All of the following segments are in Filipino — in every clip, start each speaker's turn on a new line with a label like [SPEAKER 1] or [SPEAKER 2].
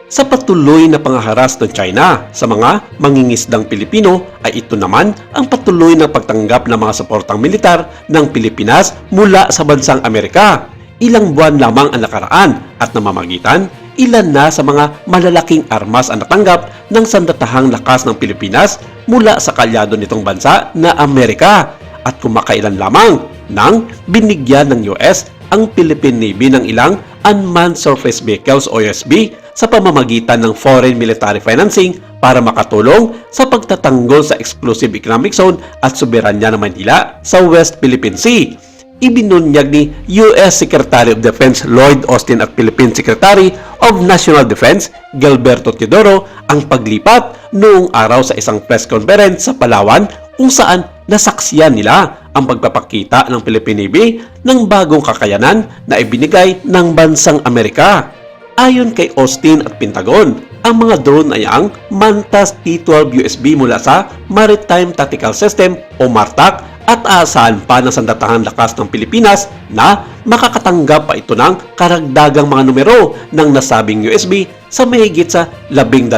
[SPEAKER 1] Sa patuloy na pangaharas ng China sa mga mangingisdang Pilipino ay ito naman ang patuloy na pagtanggap ng mga suportang militar ng Pilipinas mula sa bansang Amerika. Ilang buwan lamang ang nakaraan at namamagitan, ilan na sa mga malalaking armas ang natanggap ng sandatahang lakas ng Pilipinas mula sa kalyado nitong bansa na Amerika. At kumakailan lamang nang binigyan ng US ang Philippine Navy ng ilang Unmanned Surface Vehicles o USV sa pamamagitan ng foreign military financing para makatulong sa pagtatanggol sa exclusive economic zone at soberanya ng Manila sa West Philippine Sea. Ibinunyag ni US Secretary of Defense Lloyd Austin at Philippine Secretary of National Defense Gilberto Teodoro ang paglipat noong araw sa isang press conference sa Palawan kung saan nasaksiyan nila ang pagpapakita ng Philippine Navy ng bagong kakayanan na ibinigay ng bansang Amerika. Ayon kay Austin at Pentagon, ang mga drone ay ang Mantas T-12 USB mula sa Maritime Tactical System o MARTAC at aasahan pa ng sandatahang lakas ng Pilipinas na makakatanggap pa ito ng karagdagang mga numero ng nasabing USB sa mahigit sa 12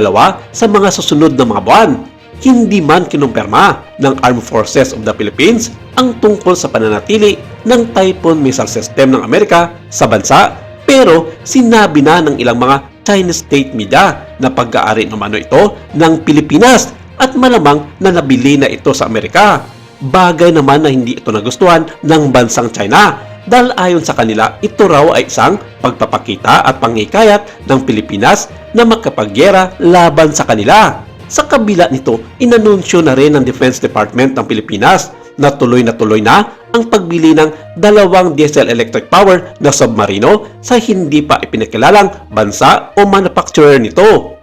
[SPEAKER 1] sa mga susunod na mga buwan. Hindi man kinumpirma ng Armed Forces of the Philippines ang tungkol sa pananatili ng Typhoon missile system ng Amerika sa bansa, pero sinabi na ng ilang mga Chinese state media na pag-aari naman ito ng Pilipinas at malamang na nabili na ito sa Amerika. Bagay naman na hindi ito nagustuhan ng bansang China dahil ayon sa kanila ito raw ay isang pagpapakita at panghikayat ng Pilipinas na makapagyera laban sa kanila. Sa kabila nito, inanunsyo na rin ng Defense Department ng Pilipinas na tuloy na ang pagbili ng 2 diesel electric power na submarino sa hindi pa ipinakilalang bansa o manufacturer nito.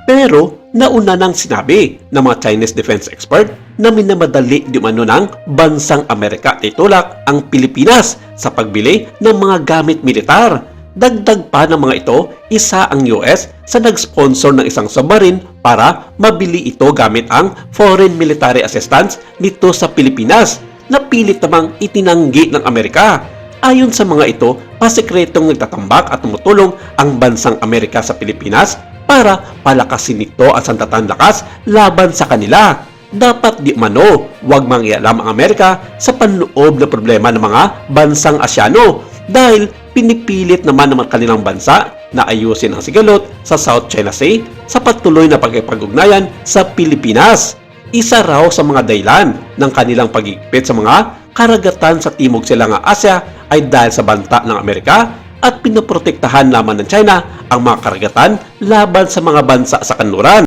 [SPEAKER 1] Pero nauna nang sinabi ng mga Chinese defense expert na minamadali di umano ng bansang Amerika at itulak ang Pilipinas sa pagbili ng mga gamit militar. Dagdag pa ng mga ito, isa ang US sa nag-sponsor ng isang submarine para mabili ito gamit ang foreign military assistance nito sa Pilipinas na pilit namang itinanggi ng Amerika. Ayon sa mga ito, pasikretong nagtatambak at tumutulong ang bansang Amerika sa Pilipinas para palakasin nito ang sandatahang lakas laban sa kanila. Dapat di umano, huwag mangialam ang Amerika sa panloob na problema ng mga bansang Asyano dahil pinipilit naman ng kanilang bansa na ayusin ang sigalot sa South China Sea sa patuloy na pagkipag-ugnayan sa Pilipinas. Isa raw sa mga dahilan ng kanilang pagigpit sa mga karagatan sa Timog Silangang Asya ay dahil sa banta ng Amerika at pinoprotektahan lamang ng China ang mga karagatan laban sa mga bansa sa kanluran.